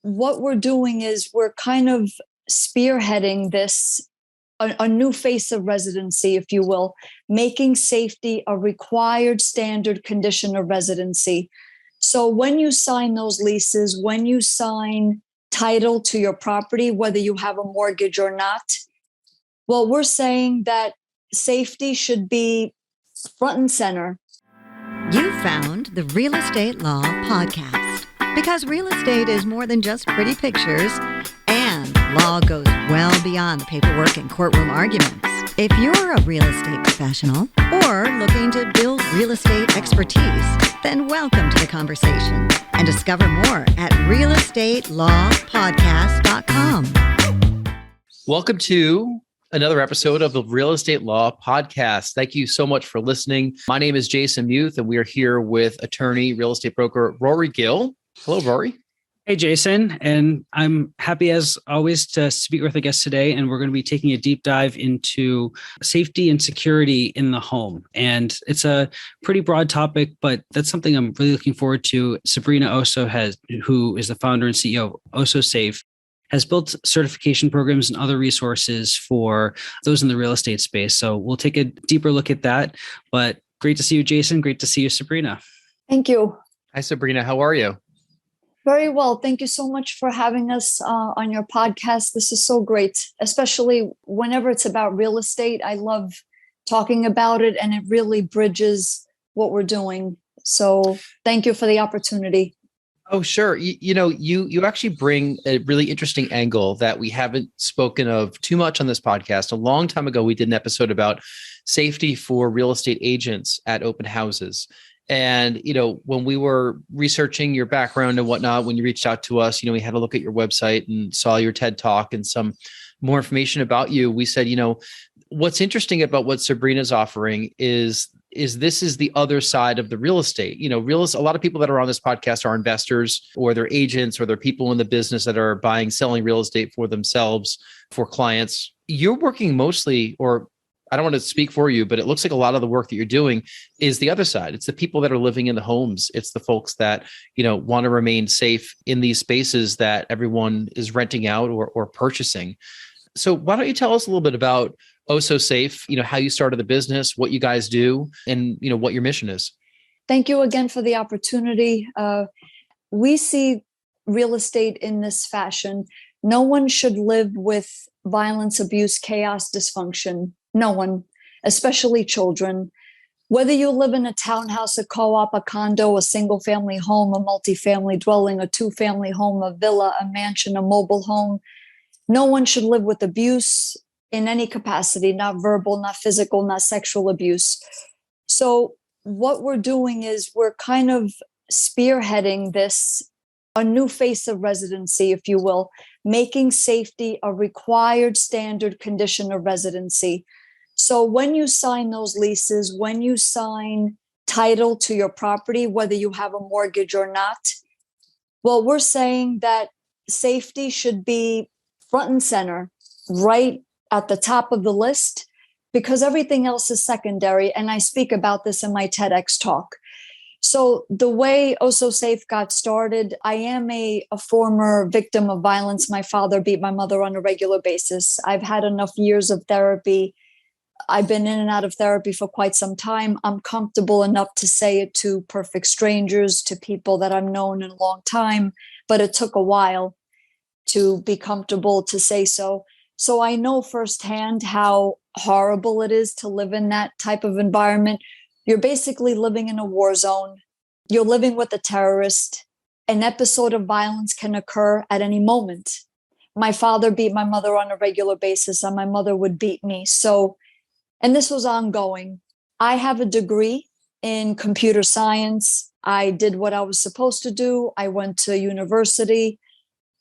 what we're doing is we're kind of spearheading this, a new face of residency, if you will, making safety a required standard condition of residency. So when you sign those leases, when you sign title to your property, whether you have a mortgage or not, well, we're saying that safety should be front and center. You found the Real Estate Law Podcast because real estate is more than just pretty pictures, and law goes well beyond the paperwork and courtroom arguments. If you're a real estate professional or looking to build real estate expertise, then welcome to the conversation and discover more at realestatelawpodcast.com. Welcome to another episode of the Real Estate Law Podcast. Thank you so much for listening. My name is Jason Muth, and we are here with attorney, real estate broker, Rory Gill. Hello, Rory. Hey, Jason. And I'm happy as always to speak with a guest today. And we're going to be taking a deep dive into safety and security in the home. And it's a pretty broad topic, but that's something I'm really looking forward to. Sabrina Osso, who is the founder and CEO of OSSO SAFE, has built certification programs and other resources for those in the real estate space. So we'll take a deeper look at that. But great to see you, Jason. Great to see you, Sabrina. Thank you. Hi, Sabrina. How are you? Very well. Thank you so much for having us on your podcast. This is so great, especially whenever it's about real estate. I love talking about it, and it really bridges what we're doing. So thank you for the opportunity. Oh, sure. You actually bring a really interesting angle that we haven't spoken of too much on this podcast. A long time ago, we did an episode about safety for real estate agents at open houses. And, when we were researching your background and whatnot, when you reached out to us, we had a look at your website and saw your TED Talk and some more information about you. We said, what's interesting about what Sabrina's offering is this is the other side of the real estate. A lot of people that are on this podcast are investors, or they're agents, or they're people in the business that are buying, selling real estate for themselves, for clients. You're working mostly, or I don't want to speak for you, but it looks like a lot of the work that you're doing is the other side. It's the people that are living in the homes. It's the folks that, want to remain safe in these spaces that everyone is renting out or purchasing. So why don't you tell us a little bit about OSSO SAFE, how you started the business, what you guys do, and, what your mission is. Thank you again for the opportunity. We see real estate in this fashion. No one should live with violence, abuse, chaos, dysfunction. No one, especially children. Whether you live in a townhouse, a co-op, a condo, a single-family home, a multifamily dwelling, a two-family home, a villa, a mansion, a mobile home, no one should live with abuse in any capacity, not verbal, not physical, not sexual abuse. So what we're doing is we're kind of spearheading this, a new face of residency, if you will, making safety a required standard condition of residency. So when you sign those leases, when you sign title to your property, whether you have a mortgage or not, well, we're saying that safety should be front and center, right at the top of the list, because everything else is secondary. And I speak about this in my TEDx talk. So the way OSSO SAFE got started, I am a former victim of violence. My father beat my mother on a regular basis. I've had enough years of therapy. I've been in and out of therapy for quite some time. I'm comfortable enough to say it to perfect strangers, to people that I've known in a long time, but it took a while to be comfortable to say so. So I know firsthand how horrible it is to live in that type of environment. You're basically living in a war zone. You're living with a terrorist. An episode of violence can occur at any moment. My father beat my mother on a regular basis, and my mother would beat me. And this was ongoing. I have a degree in computer science. I did what I was supposed to do. I went to university,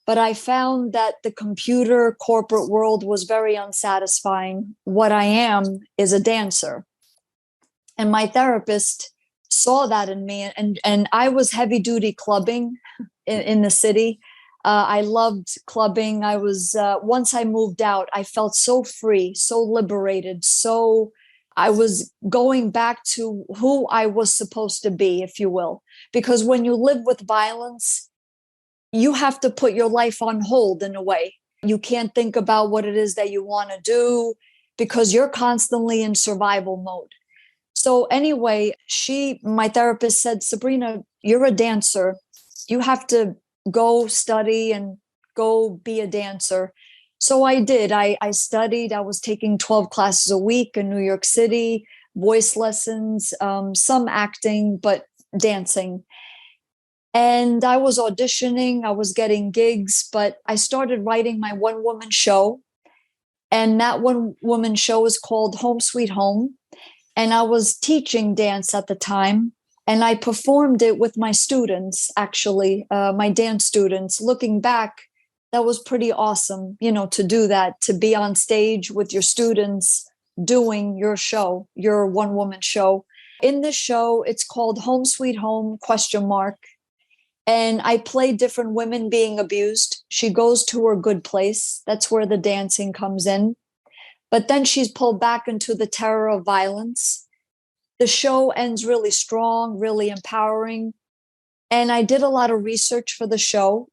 but I found that the computer corporate world was very unsatisfying. What I am is a dancer. And my therapist saw that in me, and I was heavy duty clubbing in the city. I loved clubbing. I was, once I moved out, I felt so free, so liberated. So I was going back to who I was supposed to be, if you will, because when you live with violence, you have to put your life on hold in a way. You can't think about what it is that you want to do because you're constantly in survival mode. So anyway, my therapist said, Sabrina, you're a dancer. You have to go study and go be a dancer. So I did. I studied. I was taking 12 classes a week in New York City, voice lessons, some acting, but dancing. And I was auditioning. I was getting gigs, but I started writing my one-woman show. And that one-woman show is called Home Sweet Home. And I was teaching dance at the time. And I performed it with my students, actually, my dance students. Looking back, that was pretty awesome, to do that, to be on stage with your students doing your show, your one-woman show. In this show, it's called Home Sweet Home, ? And I play different women being abused. She goes to her good place. That's where the dancing comes in. But then she's pulled back into the terror of violence. The show ends really strong, really empowering. And I did a lot of research for the show.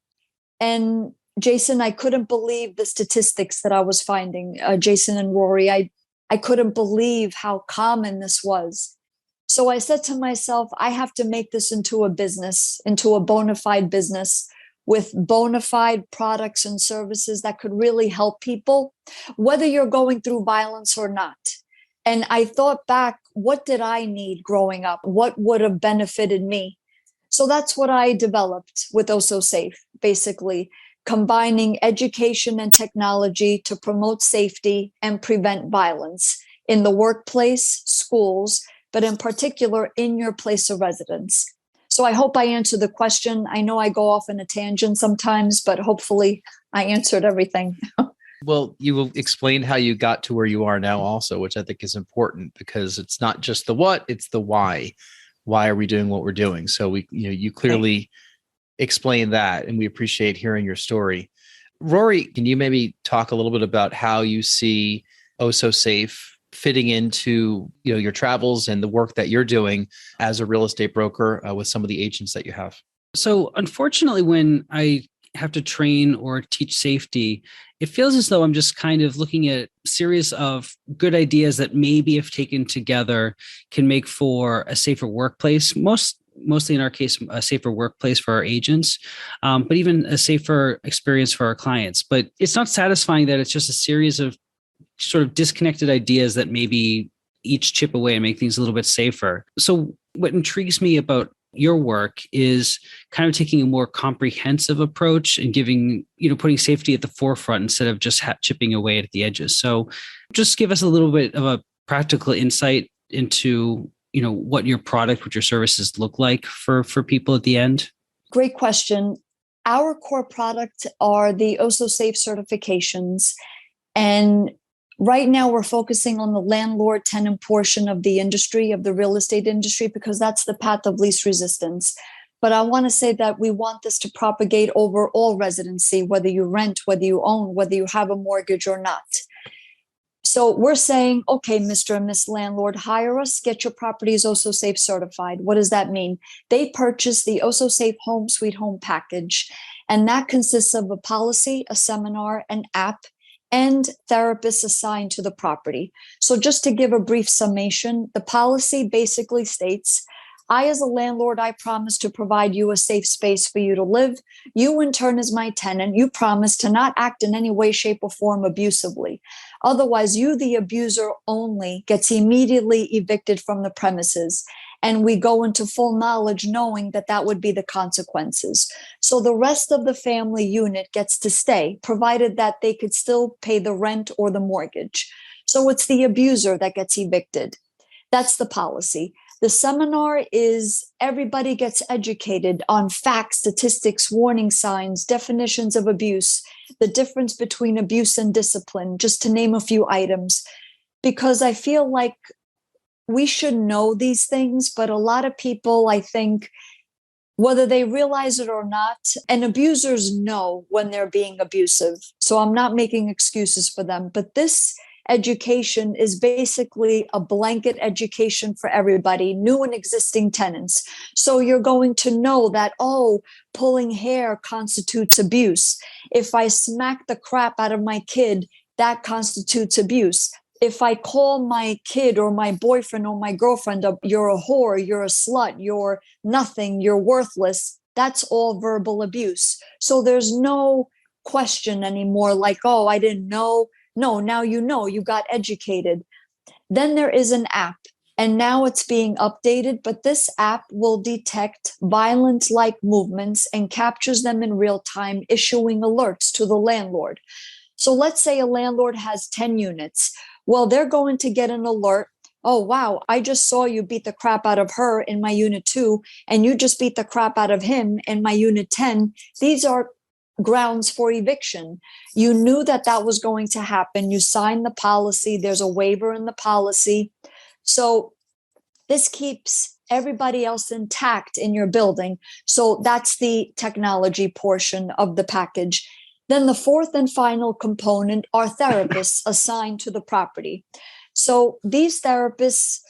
And Jason, I couldn't believe the statistics that I was finding. Jason and Rory, I couldn't believe how common this was. So I said to myself, I have to make this into a business, into a bona fide business with bona fide products and services that could really help people, whether you're going through violence or not. And I thought back, what did I need growing up? What would have benefited me? So that's what I developed with OSSO SAFE, basically combining education and technology to promote safety and prevent violence in the workplace, schools, but in particular in your place of residence. So I hope I answered the question. I know I go off in a tangent sometimes, but hopefully I answered everything. Well, you explained how you got to where you are now also, which I think is important because it's not just the what, it's the why. Why are we doing what we're doing? So you clearly explain that, and we appreciate hearing your story. Rory, can you maybe talk a little bit about how you see OSSO SAFE fitting into your travels and the work that you're doing as a real estate broker with some of the agents that you have? So unfortunately, when I have to train or teach safety, it feels as though I'm just kind of looking at a series of good ideas that maybe if taken together can make for a safer workplace. Mostly in our case, a safer workplace for our agents, but even a safer experience for our clients. But it's not satisfying that it's just a series of sort of disconnected ideas that maybe each chip away and make things a little bit safer. So what intrigues me about your work is kind of taking a more comprehensive approach and putting safety at the forefront instead of just chipping away at the edges. So just give us a little bit of a practical insight into, what your product, what your services look like for people at the end. Great question. Our core product are the OSSO SAFE certifications. And right now we're focusing on the landlord tenant portion of the industry, of the real estate industry, because that's the path of least resistance. But I want to say that we want this to propagate over all residency, whether you rent, whether you own, whether you have a mortgage or not. So we're saying, okay, Mr. and Miss Landlord, hire us, get your properties OSSO SAFE certified. What does that mean? They purchase the OSSO SAFE Home Sweet Home package, and that consists of a policy, a seminar, an app, and therapists assigned to the property. So just to give a brief summation, the policy basically states, I, as a landlord, I promise to provide you a safe space for you to live. You, in turn, as my tenant, you promise to not act in any way, shape, or form abusively. Otherwise, you, the abuser only, gets immediately evicted from the premises. And we go into full knowledge knowing that that would be the consequences. So the rest of the family unit gets to stay, provided that they could still pay the rent or the mortgage. So it's the abuser that gets evicted. That's the policy. The seminar is everybody gets educated on facts, statistics, warning signs, definitions of abuse, the difference between abuse and discipline, just to name a few items, because I feel like we should know these things, but a lot of people, I think, whether they realize it or not, and abusers know when they're being abusive. So I'm not making excuses for them, but this education is basically a blanket education for everybody, new and existing tenants. So you're going to know that, oh, pulling hair constitutes abuse. If I smack the crap out of my kid, that constitutes abuse. If I call my kid or my boyfriend or my girlfriend, you're a whore, you're a slut, you're nothing, you're worthless, that's all verbal abuse. So there's no question anymore like, oh, I didn't know. No, now you know, you got educated. Then there is an app, and now it's being updated, but this app will detect violent-like movements and captures them in real time, issuing alerts to the landlord. So let's say a landlord has 10 units. Well, they're going to get an alert. Oh, wow, I just saw you beat the crap out of her in my unit 2, and you just beat the crap out of him in my unit 10. These are grounds for eviction. You knew that that was going to happen. You signed the policy. There's a waiver in the policy. So this keeps everybody else intact in your building. So that's the technology portion of the package. Then the fourth and final component are therapists assigned to the property. So these therapists,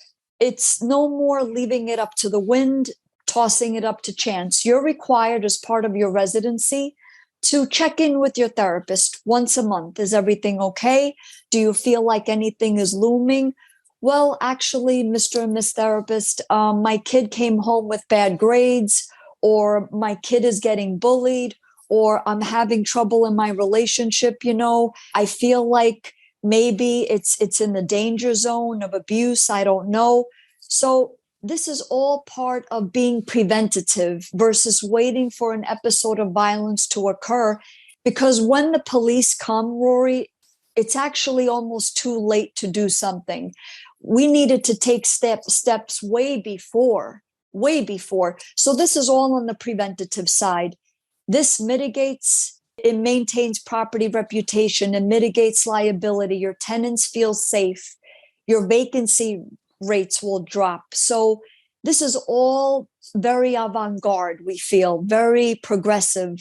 it's no more leaving it up to the wind, tossing it up to chance. You're required as part of your residency to check in with your therapist once a month. Is everything okay? Do you feel like anything is looming? Well, actually, Mr. and Miss Therapist, my kid came home with bad grades, or my kid is getting bullied, or I'm having trouble in my relationship. I feel like maybe it's in the danger zone of abuse. I don't know. So this is all part of being preventative versus waiting for an episode of violence to occur. Because when the police come, Rory, it's actually almost too late to do something. We needed to take steps way before. So this is all on the preventative side. This mitigates, it maintains property reputation, and mitigates liability. Your tenants feel safe. Your vacancy rates will drop. So this is all very avant-garde, we feel, very progressive.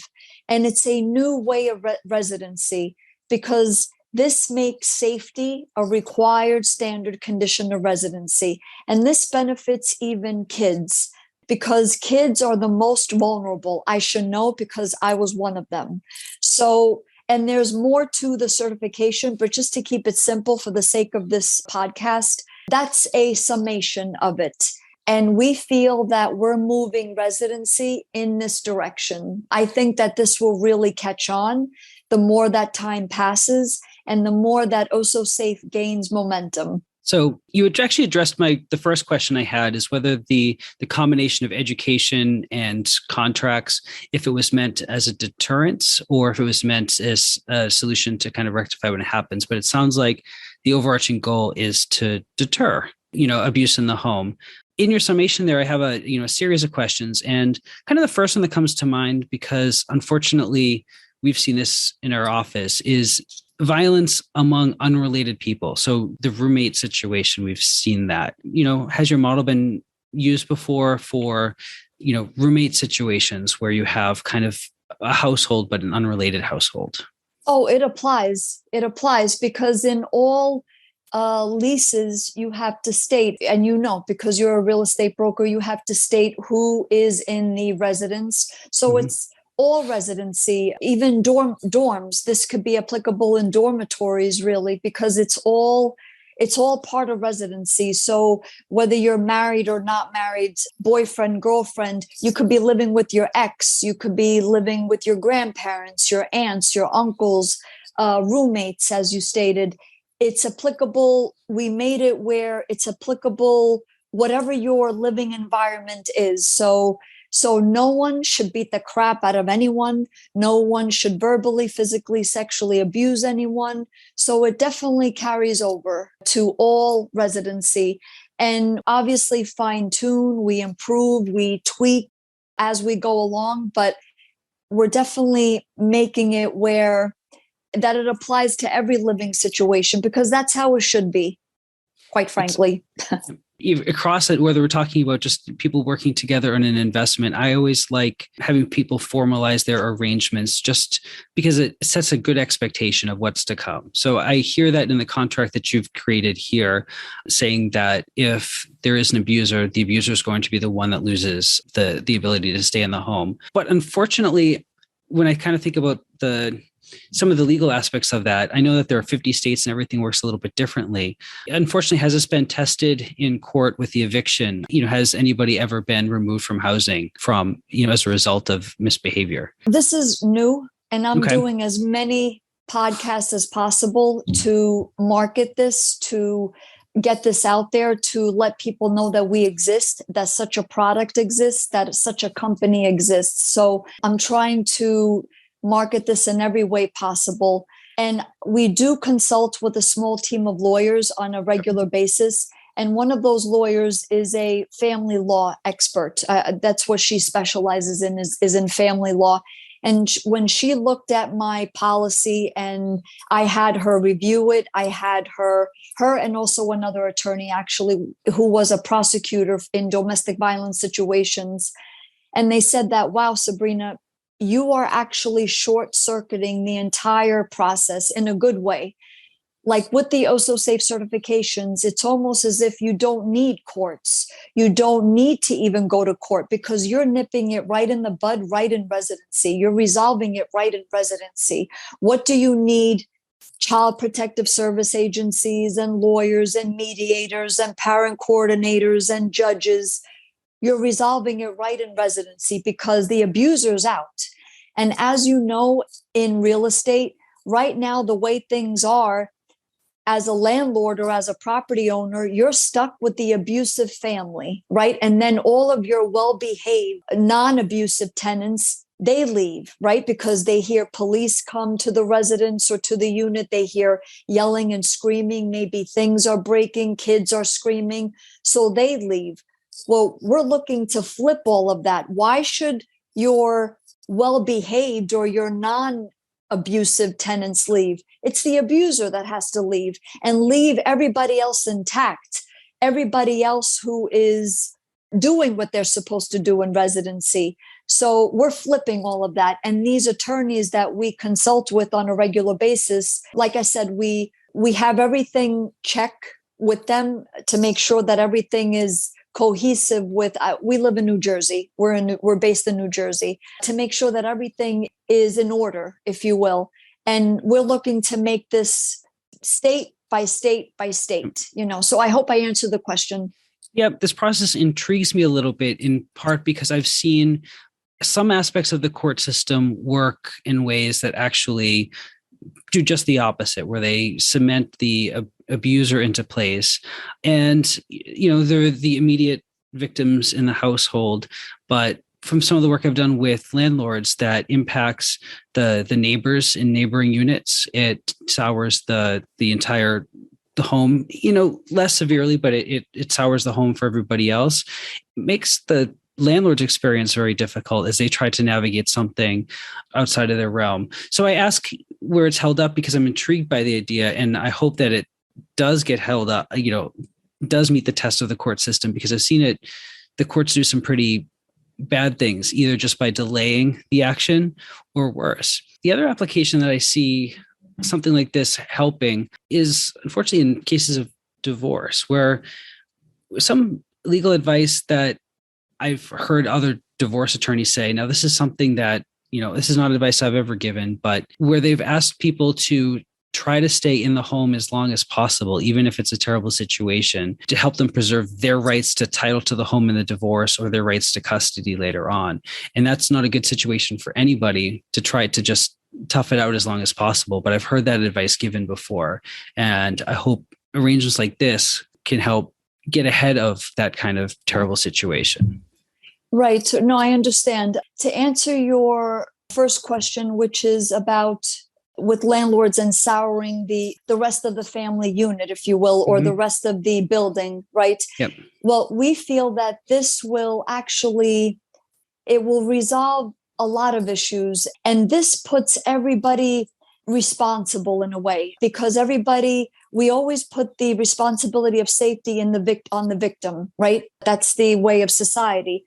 And it's a new way of residency, because this makes safety a required standard condition of residency. And this benefits even kids, because kids are the most vulnerable. I should know because I was one of them. So, and there's more to the certification, but just to keep it simple for the sake of this podcast, that's a summation of it. And we feel that we're moving residency in this direction. I think that this will really catch on the more that time passes and the more that OSSO SAFE gains momentum. So you had actually addressed the first question I had, is whether the combination of education and contracts, if it was meant as a deterrence or if it was meant as a solution to kind of rectify when it happens. But it sounds like the overarching goal is to deter, abuse in the home. In your summation there, I have a series of questions, and kind of the first one that comes to mind, because unfortunately we've seen this in our office, is violence among unrelated people. So the roommate situation, we've seen that. Has your model been used before for, roommate situations where you have kind of a household, but an unrelated household? Oh, it applies. It applies because in all leases, you have to state, and because you're a real estate broker, you have to state who is in the residence. So it's all residency, even dorms. This could be applicable in dormitories, really, because it's all part of residency. So whether you're married or not married, boyfriend, girlfriend, you could be living with your ex, you could be living with your grandparents, your aunts, your uncles, roommates, as you stated. It's applicable. We made it where it's applicable, whatever your living environment is. So no one should beat the crap out of anyone. No one should verbally, physically, sexually abuse anyone. So it definitely carries over to all residency. And obviously fine tune, we improve, we tweak as we go along, but we're definitely making it where that it applies to every living situation, because that's how it should be, quite frankly. across it, whether we're talking about just people working together on an investment, I always like having people formalize their arrangements just because it sets a good expectation of what's to come. So I hear that in the contract that you've created here, saying that if there is an abuser, the abuser is going to be the one that loses the ability to stay in the home. But unfortunately, when I kind of think about some of the legal aspects of that, I know that there are 50 states and everything works a little bit differently. Unfortunately, has this been tested in court with the eviction? Has anybody ever been removed from housing from, as a result of misbehavior? This is new, and I'm doing as many podcasts as possible to market this, to get this out there, to let people know that we exist, that such a product exists, that such a company exists. So I'm trying to market this in every way possible. And we do consult with a small team of lawyers on a regular basis. And one of those lawyers is a family law expert. That's what she specializes in, is in family law. And when she looked at my policy and I had her review it, I had her and also another attorney actually, who was a prosecutor in domestic violence situations. And they said that, wow, Sabrina, you are actually short-circuiting the entire process in a good way. Like with the OSSO SAFE certifications, it's almost as if you don't need courts. You don't need to even go to court because you're nipping it right in the bud, right in residency. You're resolving it right in residency. What do you need? Child protective service agencies and lawyers and mediators and parent coordinators and judges. You're resolving it right in residency because the abuser's out. And as you know, in real estate, right now, the way things are, as a landlord or as a property owner, you're stuck with the abusive family, right? And then all of your well-behaved, non-abusive tenants, they leave, right? Because they hear police come to the residence or to the unit. They hear yelling and screaming. Maybe things are breaking, kids are screaming. So they leave. Well, we're looking to flip all of that. Why should your well-behaved or your non-abusive tenants leave? It's the abuser that has to leave and leave everybody else intact. Everybody else who is doing what they're supposed to do in residency. So we're flipping all of that. And these attorneys that we consult with on a regular basis, like I said, we have everything check with them to make sure that everything is cohesive with, we live in New Jersey. We're based in New Jersey, to make sure that everything is in order, if you will. And we're looking to make this state by state by state, so I hope I answered the question. Yeah, this process intrigues me a little bit, in part because I've seen some aspects of the court system work in ways that actually do just the opposite, where they cement the abuser into place. And, they're the immediate victims in the household. But from some of the work I've done with landlords, that impacts the neighbors in neighboring units. It sours the home, less severely, but it sours the home for everybody else. It makes the landlord's experience very difficult as they try to navigate something outside of their realm. So I ask where it's held up because I'm intrigued by the idea, and I hope that it does get held up, does meet the test of the court system, because I've seen the courts do some pretty bad things, either just by delaying the action or worse. The other application that I see something like this helping is, unfortunately, in cases of divorce, where some legal advice that I've heard other divorce attorneys say, now this is something that, this is not advice I've ever given, but where they've asked people to try to stay in the home as long as possible, even if it's a terrible situation, to help them preserve their rights to title to the home in the divorce or their rights to custody later on. And that's not a good situation for anybody to try to just tough it out as long as possible. But I've heard that advice given before. And I hope arrangements like this can help get ahead of that kind of terrible situation. Right. No, I understand. To answer your first question, which is about with landlords and souring the rest of the family unit, if you will, or the rest of the building, right? Yep. Well, we feel that this will actually, it will resolve a lot of issues. And this puts everybody, responsible in a way, because we always put the responsibility of safety on the victim, right? That's the way of society.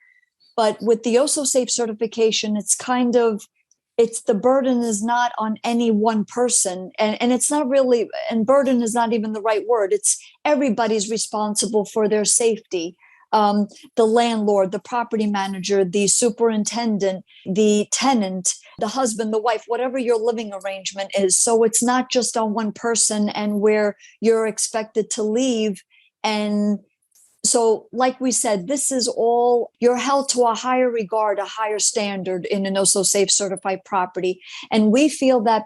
But with the OSSO SAFE certification, the burden is not on any one person. And it's not really, and burden is not even the right word. It's everybody's responsible for their safety. The landlord, the property manager, the superintendent, the tenant, the husband, the wife, whatever your living arrangement is. So it's not just on one person and where you're expected to leave. And so, like we said, this is all, you're held to a higher regard, a higher standard in an OSSO SAFE certified property. And we feel that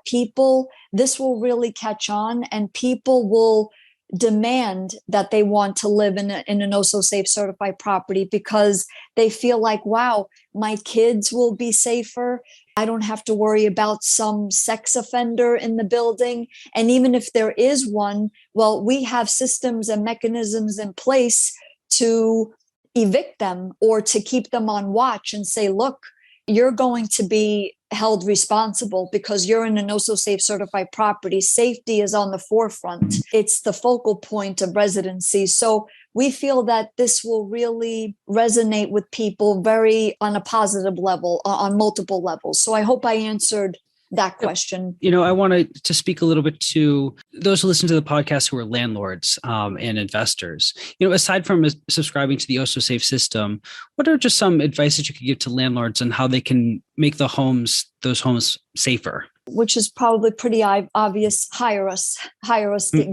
this will really catch on, and people will demand that they want to live in an OSSO SAFE certified property, because they feel like, wow, my kids will be safer. I don't have to worry about some sex offender in the building. And even if there is one, well, we have systems and mechanisms in place to evict them or to keep them on watch and say, look, you're going to be held responsible because you're in an OSSO SAFE certified property. Safety is on the forefront. It's the focal point of residency. So we feel that this will really resonate with people on a positive level, on multiple levels. So I hope I answered that question. I wanted to speak a little bit to those who listen to the podcast who are landlords and investors. Aside from subscribing to the OSSO SAFE system, what are just some advice that you could give to landlords on how they can make those homes safer? Which is probably pretty obvious. Hire us,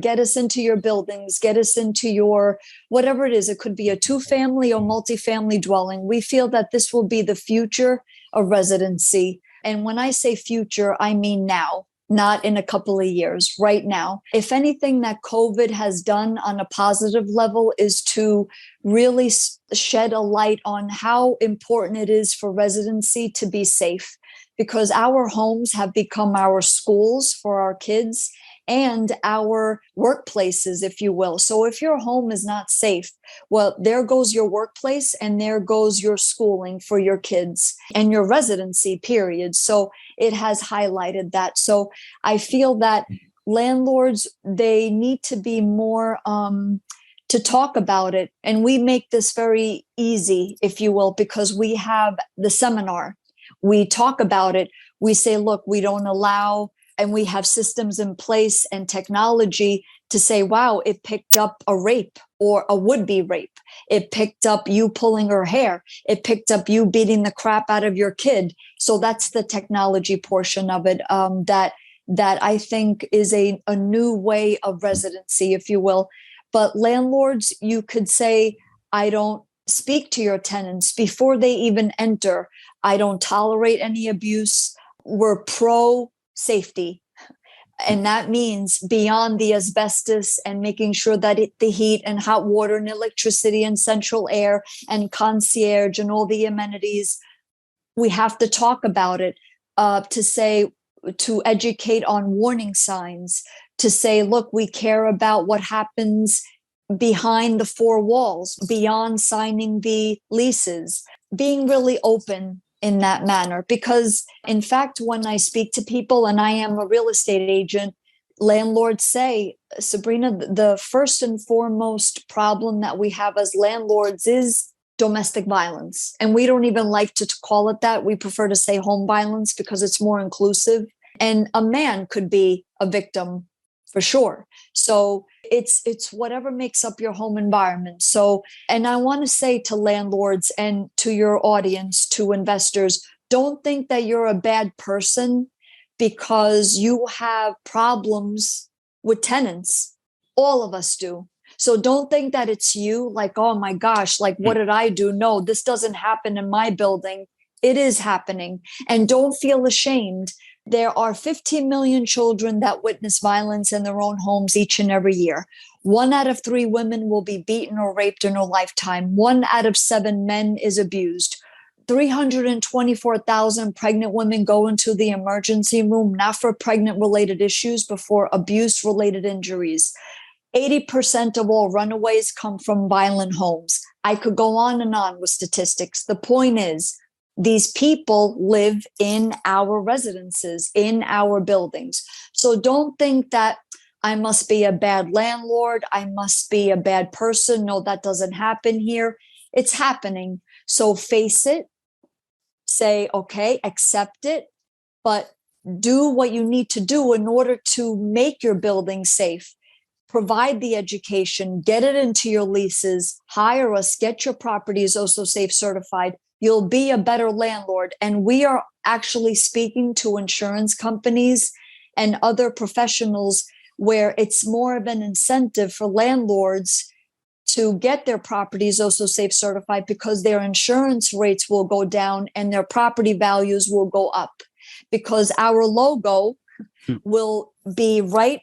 get us into your buildings, get us into your, whatever it is. It could be a 2-family or multifamily dwelling. We feel that this will be the future of residency. And when I say future, I mean now, not in a couple of years, right now. If anything that COVID has done on a positive level is to really shed a light on how important it is for residency to be safe, because our homes have become our schools for our kids and our workplaces, if you will. So if your home is not safe, well, there goes your workplace and there goes your schooling for your kids and your residency, period. So it has highlighted that. So I feel that landlords, they need to be more to talk about it. And we make this very easy, if you will, because we have the seminar. We talk about it. We say, look, we don't allow, and we have systems in place and technology to say, wow, it picked up a rape or a would-be rape. It picked up you pulling her hair. It picked up you beating the crap out of your kid. So that's the technology portion of it that I think is a new way of residency, if you will. But landlords, you could say, I don't speak to your tenants before they even enter. I don't tolerate any abuse. We're pro safety. And that means beyond the asbestos and making sure that the heat and hot water and electricity and central air and concierge and all the amenities, we have to talk about it, to educate on warning signs, to say, look, we care about what happens behind the 4 walls, beyond signing the leases, being really open in that manner. Because in fact, when I speak to people, and I am a real estate agent, landlords say, Sabrina, the first and foremost problem that we have as landlords is domestic violence. And we don't even like to call it that. We prefer to say home violence because it's more inclusive. And a man could be a victim for sure. So it's whatever makes up your home environment. So, and I want to say to landlords and to your audience, to investors, don't think that you're a bad person because you have problems with tenants. All of us do. So don't think that it's you, like, oh my gosh, like, what did I do? No, this doesn't happen in my building. It is happening. And don't feel ashamed. There are 15 million children that witness violence in their own homes each and every year. 1 out of 3 women will be beaten or raped in her lifetime. 1 out of 7 men is abused. 324,000 pregnant women go into the emergency room, not for pregnant-related issues, but for abuse-related injuries. 80% of all runaways come from violent homes. I could go on and on with statistics. The point is, these people live in our residences, in our buildings. So don't think that I must be a bad landlord. I must be a bad person. No, that doesn't happen here. It's happening. So face it, say, okay, accept it, but do what you need to do in order to make your building safe. Provide the education, get it into your leases, hire us, get your properties OSSO SAFE certified. You'll be a better landlord. And we are actually speaking to insurance companies and other professionals where it's more of an incentive for landlords to get their properties OSSO SAFE certified because their insurance rates will go down and their property values will go up because our logo will be right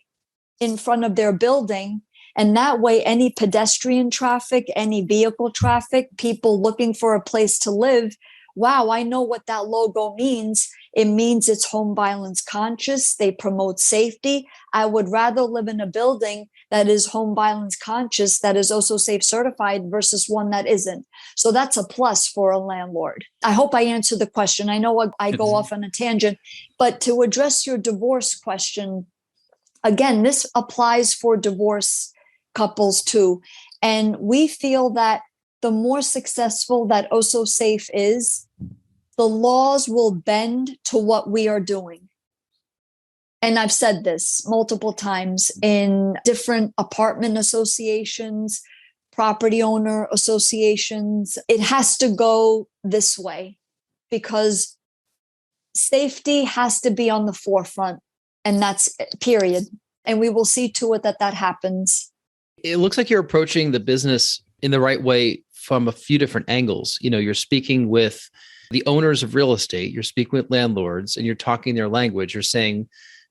in front of their building. And that way, any pedestrian traffic, any vehicle traffic, people looking for a place to live, wow, I know what that logo means. It means it's home violence conscious. They promote safety. I would rather live in a building that is home violence conscious, that is OSSO SAFE certified versus one that isn't. So that's a plus for a landlord. I hope I answered the question. I know I go off on a tangent, but to address your divorce question, again, this applies for divorce couples too. And we feel that the more successful that OSSO SAFE is, the laws will bend to what we are doing. And I've said this multiple times in different apartment associations, property owner associations. It has to go this way because safety has to be on the forefront. And that's period. And we will see to it that that happens. It looks like you're approaching the business in the right way from a few different angles. You know, you're speaking with the owners of real estate, you're speaking with landlords, and you're talking their language. You're saying,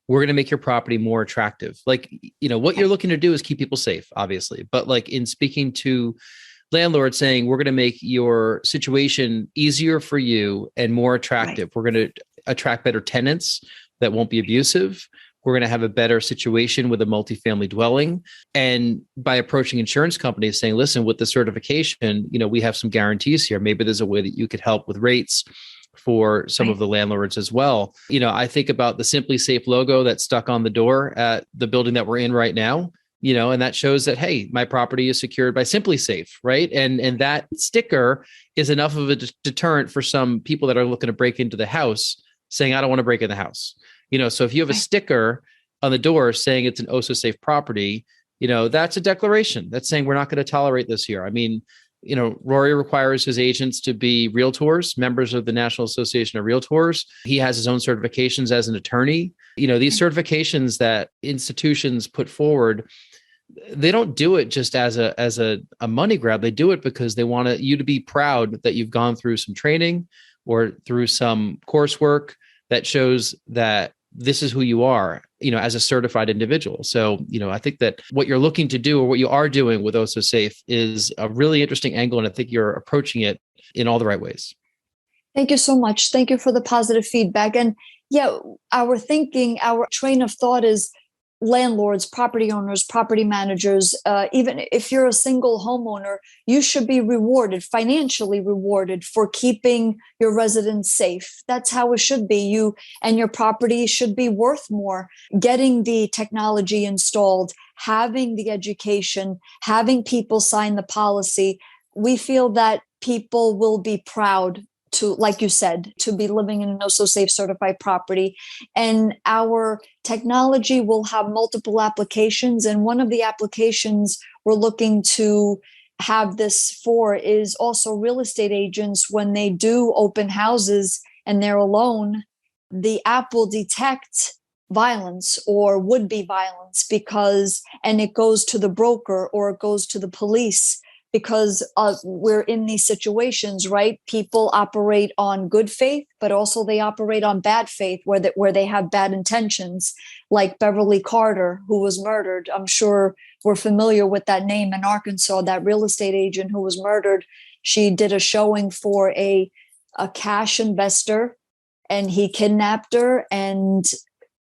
we're going to make your property more attractive. Like, you know, what you're looking to do is keep people safe, obviously. But like in speaking to landlords saying, we're going to make your situation easier for you and more attractive. Right. We're going to attract better tenants that won't be abusive. We're going to have a better situation with a multifamily dwelling. And by approaching insurance companies saying, listen, with the certification, you know, we have some guarantees here. Maybe there's a way that you could help with rates for some of the landlords as well. You know, I think about the Simply Safe logo that's stuck on the door at the building that we're in right now, you know, and that shows that, hey, my property is secured by Simply Safe, right? And that sticker is enough of a deterrent for some people that are looking to break into the house saying, I don't want to break in the house. You know, so if you have a sticker on the door saying it's an OSSO SAFE property, you know, that's a declaration that's saying we're not going to tolerate this here. I mean, you know, Rory requires his agents to be realtors, members of the National Association of Realtors. He has his own certifications as an attorney. You know, these certifications that institutions put forward, they don't do it just as a money grab. They do it because they want you to be proud that you've gone through some training or through some coursework that shows that this is who you are, you know, as a certified individual. So, you know, I think that what you're looking to do or what you are doing with OSSO SAFE is a really interesting angle. And I think you're approaching it in all the right ways. Thank you so much. Thank you for the positive feedback. And yeah, our train of thought is landlords, property owners, property managers, even if you're a single homeowner, you should be financially rewarded for keeping your residents safe. That's how it should be. You and your property should be worth more. Getting the technology installed, having the education, having people sign the policy. We feel that people will be proud to, like you said, to be living in an OSSO SAFE certified property. And our technology will have multiple applications. And one of the applications we're looking to have this for is also real estate agents. When they do open houses and they're alone, the app will detect violence or would-be violence and it goes to the broker or it goes to the police. Because we're in these situations, right? People operate on good faith, but also they operate on bad faith where they have bad intentions, like Beverly Carter, who was murdered. I'm sure we're familiar with that name in Arkansas, that real estate agent who was murdered. She did a showing for a cash investor and he kidnapped her and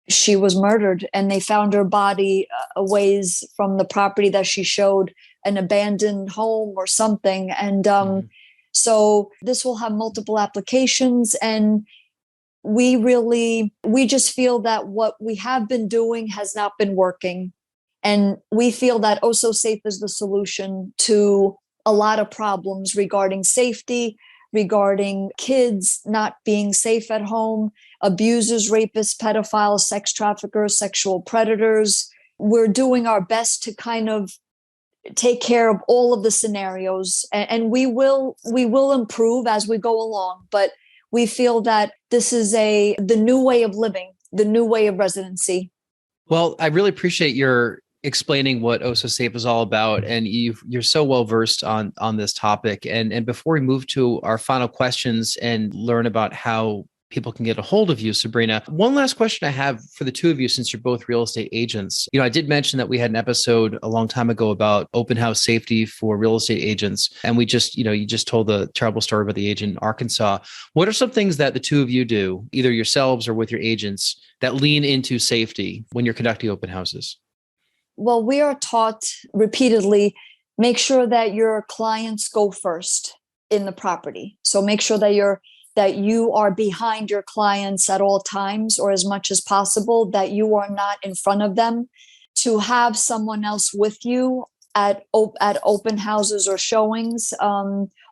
she was murdered. And they found her body a ways from the property that she showed, an abandoned home or something. And so this will have multiple applications. And we just feel that what we have been doing has not been working. And we feel that OSSO SAFE is the solution to a lot of problems regarding safety, regarding kids not being safe at home, abusers, rapists, pedophiles, sex traffickers, sexual predators. We're doing our best to kind of take care of all of the scenarios, and we will improve as we go along. But we feel that this is the new way of living, the new way of residency. Well, I really appreciate your explaining what OSSO SAFE is all about, and you're so well versed on this topic. And before we move to our final questions and learn about how people can get a hold of you, Sabrina, one last question I have for the two of you, since you're both real estate agents. I did mention that we had an episode a long time ago about open house safety for real estate agents, and we just, you just told the terrible story about the agent in Arkansas. What are some things that the two of you do, either yourselves or with your agents, that lean into safety when you're conducting open houses? Well, we are taught repeatedly, make sure that your clients go first in the property. So make sure that you are behind your clients at all times, or as much as possible, that you are not in front of them. To have someone else with you at open houses or showings,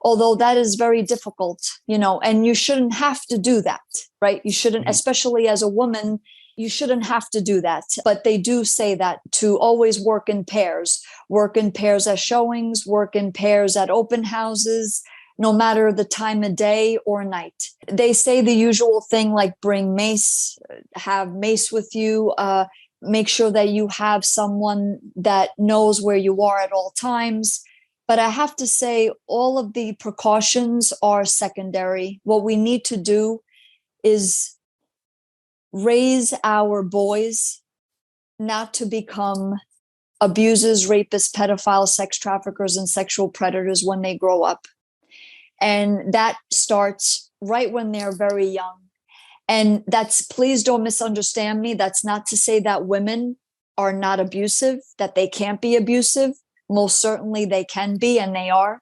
although that is very difficult, and you shouldn't have to do that, right? You shouldn't, especially as a woman, you shouldn't have to do that. But they do say that to always work in pairs at showings, work in pairs at open houses, no matter the time of day or night. They say the usual thing, like bring mace, have mace with you, make sure that you have someone that knows where you are at all times. But I have to say, all of the precautions are secondary. What we need to do is raise our boys not to become abusers, rapists, pedophiles, sex traffickers, and sexual predators when they grow up. And that starts right when they're very young. And please don't misunderstand me. That's not to say that women are not abusive, that they can't be abusive. Most certainly they can be, and they are.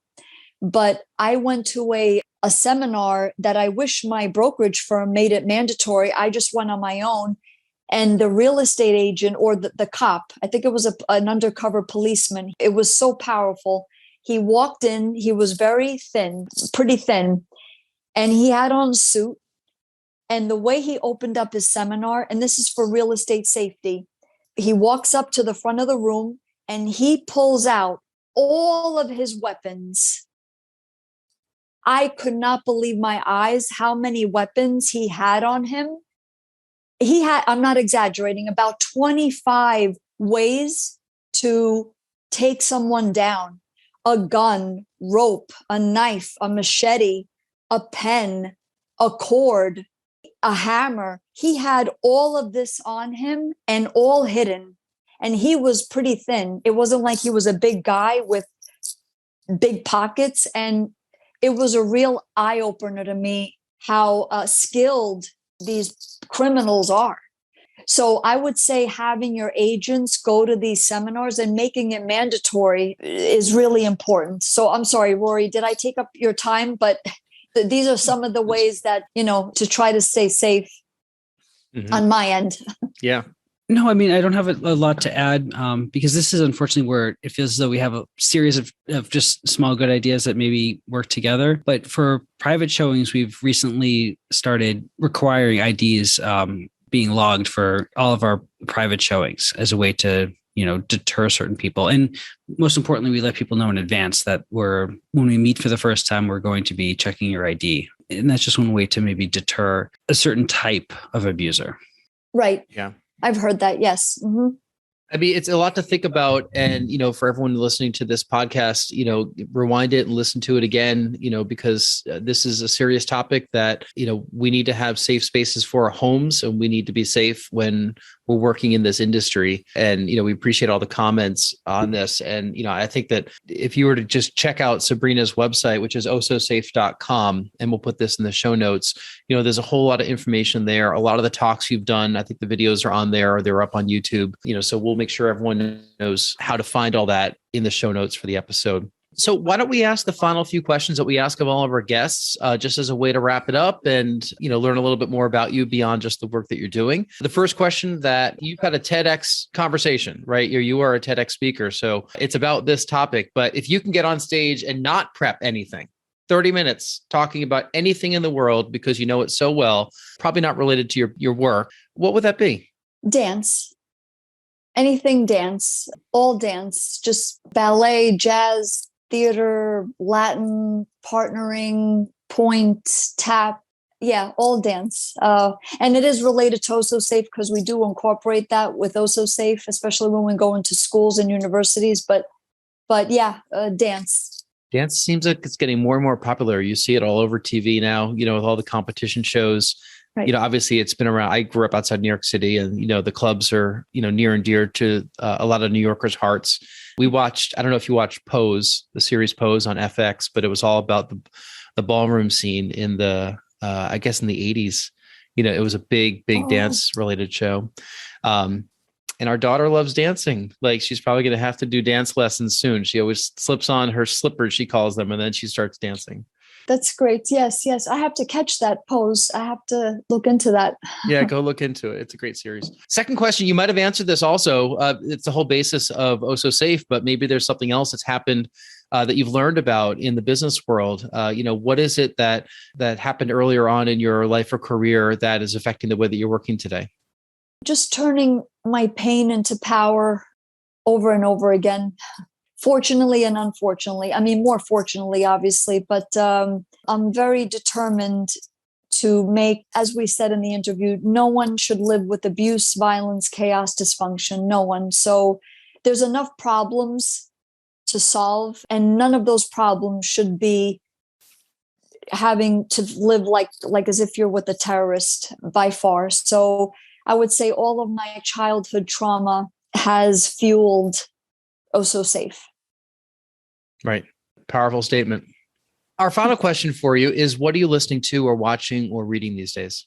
But I went to a seminar that I wish my brokerage firm made it mandatory. I just went on my own. And the real estate agent, or the cop, I think it was an undercover policeman, it was so powerful. He walked in, he was very thin, pretty thin, and he had on a suit. And the way he opened up his seminar, and this is for real estate safety, he walks up to the front of the room and he pulls out all of his weapons. I could not believe my eyes how many weapons he had on him. He had, I'm not exaggerating, about 25 ways to take someone down. A gun, rope, a knife, a machete, a pen, a cord, a hammer. He had all of this on him and all hidden. And he was pretty thin. It wasn't like he was a big guy with big pockets. And it was a real eye-opener to me how skilled these criminals are. So I would say having your agents go to these seminars and making it mandatory is really important. So I'm sorry, Rory, did I take up your time? But these are some of the ways that, to try to stay safe on my end. Yeah. No, I mean, I don't have a lot to add because this is unfortunately where it feels as though we have a series of just small good ideas that maybe work together. But for private showings, we've recently started requiring IDs being logged for all of our private showings as a way to, deter certain people. And most importantly, we let people know in advance that when we meet for the first time, we're going to be checking your ID. And that's just one way to maybe deter a certain type of abuser. Right. Yeah. I've heard that. Yes. Mm-hmm. I mean, it's a lot to think about. And, for everyone listening to this podcast, rewind it and listen to it again, because this is a serious topic that, we need to have safe spaces for our homes, and we need to be safe when we're working in this industry. And, we appreciate all the comments on this. And, I think that if you were to just check out Sabrina's website, which is ossosafe.com, and we'll put this in the show notes, there's a whole lot of information there. A lot of the talks you've done, I think the videos are on there, or they're up on YouTube, so we'll make sure everyone knows how to find all that in the show notes for the episode. So why don't we ask the final few questions that we ask of all of our guests, just as a way to wrap it up and, learn a little bit more about you beyond just the work that you're doing. The first question, that you've had a TEDx conversation, right? You are a TEDx speaker. So it's about this topic, but if you can get on stage and not prep anything, 30 minutes talking about anything in the world because you know it so well, probably not related to your work, what would that be? Dance. Anything dance, all dance, just ballet, jazz, theater, Latin, partnering, point, tap. Yeah, all dance. And it is related to OSSO SAFE because we do incorporate that with OSSO SAFE, especially when we go into schools and universities. But yeah, dance. Dance seems like it's getting more and more popular. You see it all over TV now, with all the competition shows. Right. Obviously it's been around. I grew up outside New York City and, the clubs are, near and dear to a lot of New Yorkers' hearts. We watched, I don't know if you watched Pose, the series Pose on FX, but it was all about the ballroom scene in I guess in the 80s. It was a big dance related show. And our daughter loves dancing. Like she's probably going to have to do dance lessons soon. She always slips on her slippers, she calls them, and then she starts dancing. That's great. Yes. I have to catch that Pose. I have to look into that. Yeah, go look into it. It's a great series. Second question, you might have answered this also. It's the whole basis of OSSO SAFE, but maybe there's something else that's happened that you've learned about in the business world. What is it that happened earlier on in your life or career that is affecting the way that you're working today? Just turning my pain into power over and over again. Fortunately and unfortunately, I mean, more fortunately, obviously, but I'm very determined to make, as we said in the interview, no one should live with abuse, violence, chaos, dysfunction, no one. So there's enough problems to solve, and none of those problems should be having to live like as if you're with a terrorist by far. So I would say all of my childhood trauma has fueled OSSO SAFE. Right. Powerful statement. Our final question for you is, what are you listening to or watching or reading these days?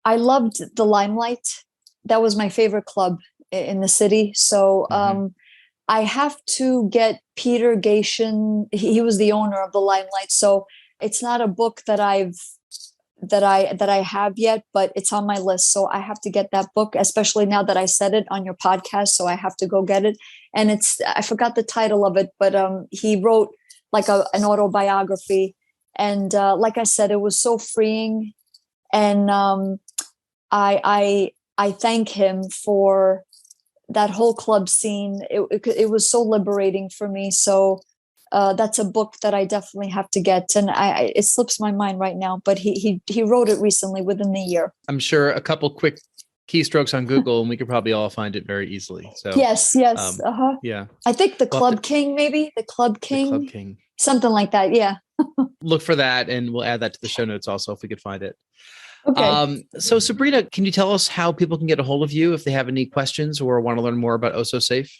I loved The Limelight. That was my favorite club in the city. So I have to get Peter Gatien. He was the owner of The Limelight. So it's not a book that I have yet, but it's on my list. So I have to get that book, especially now that I said it on your podcast. So I have to go get it. And I forgot the title of it, but he wrote like an autobiography. And like I said, it was so freeing. And I thank him for that whole club scene. It was so liberating for me. So that's a book that I definitely have to get. And it slips my mind right now, but he wrote it recently within the year. I'm sure a couple quick keystrokes on Google and we could probably all find it very easily. So yes. Yeah. I think The Club King, maybe The Club King, something like that. Yeah. Look for that. And we'll add that to the show notes also if we could find it. Okay. So Sabrina, can you tell us how people can get a hold of you if they have any questions or want to learn more about OSSO SAFE?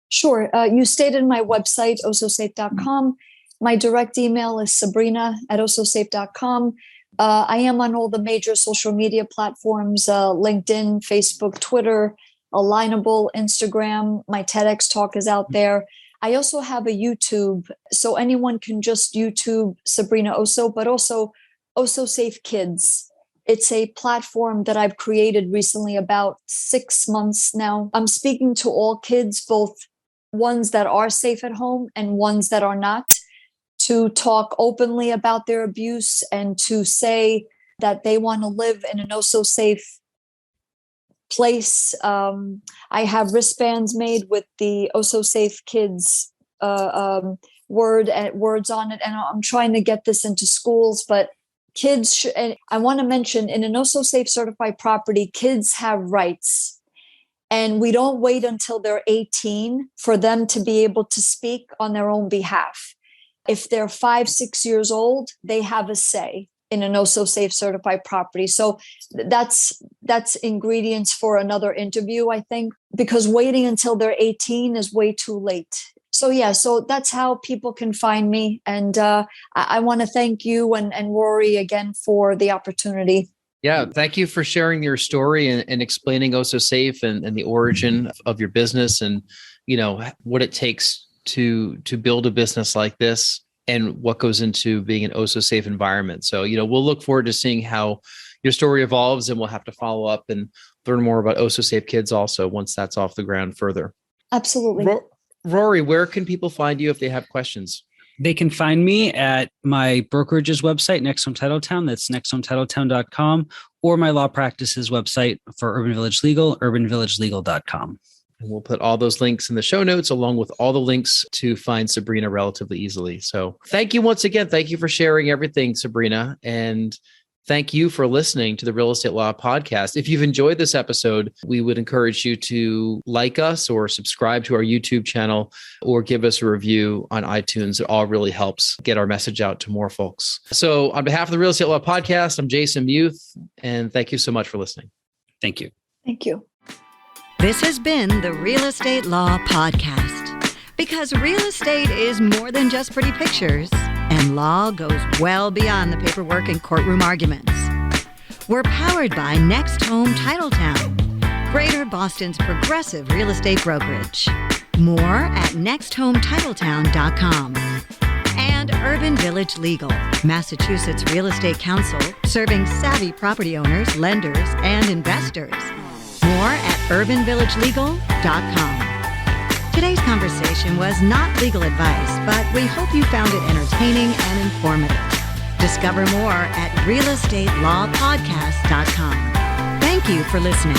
Sure. You stated my website, ossosafe.com. My direct email is sabrina@ossosafe.com. I am on all the major social media platforms, LinkedIn, Facebook, Twitter, Alignable, Instagram. My TEDx talk is out there. I also have a YouTube, so anyone can just YouTube Sabrina Osso, but also OSSO SAFE Kids. It's a platform that I've created recently, about 6 months now. I'm speaking to all kids, both ones that are safe at home and ones that are not, to talk openly about their abuse and to say that they want to live in an OSSO SAFE place. I have wristbands made with the OSSO SAFE Kids words on it, and I'm trying to get this into schools. But kids, and I want to mention, in an OSSO SAFE certified property, kids have rights. And we don't wait until they're 18 for them to be able to speak on their own behalf. If they're 5, 6 years old, they have a say in an OSSO SAFE certified property. So that's ingredients for another interview, I think, because waiting until they're 18 is way too late. So yeah, so that's how people can find me. And I want to thank you and Rory again for the opportunity. Yeah, thank you for sharing your story and explaining OSSO SAFE and the origin of your business and, what it takes to build a business like this and what goes into being an OSSO safe environment. So, we'll look forward to seeing how your story evolves, and we'll have to follow up and learn more about OSSO Safe Kids also once that's off the ground further. Absolutely. Rory, where can people find you if they have questions? They can find me at my brokerage's website, Next Home Titletown. That's nexthometitletown.com, or my law practice's website for Urban Village Legal, urbanvillagelegal.com. And we'll put all those links in the show notes, along with all the links to find Sabrina relatively easily. So thank you once again. Thank you for sharing everything, Sabrina. And thank you for listening to the Real Estate Law Podcast. If you've enjoyed this episode, we would encourage you to like us or subscribe to our YouTube channel or give us a review on iTunes. It all really helps get our message out to more folks. So on behalf of the Real Estate Law Podcast, I'm Jason Muth, and thank you so much for listening. Thank you. Thank you. This has been the Real Estate Law Podcast. Because real estate is more than just pretty pictures, and law goes well beyond the paperwork and courtroom arguments. We're powered by Next Home Titletown, Greater Boston's progressive real estate brokerage. More at nexthometitletown.com. And Urban Village Legal, Massachusetts Real Estate Counsel, serving savvy property owners, lenders, and investors. More at urbanvillagelegal.com. Today's conversation was not legal advice, but we hope you found it entertaining and informative. Discover more at realestatelawpodcast.com. Thank you for listening.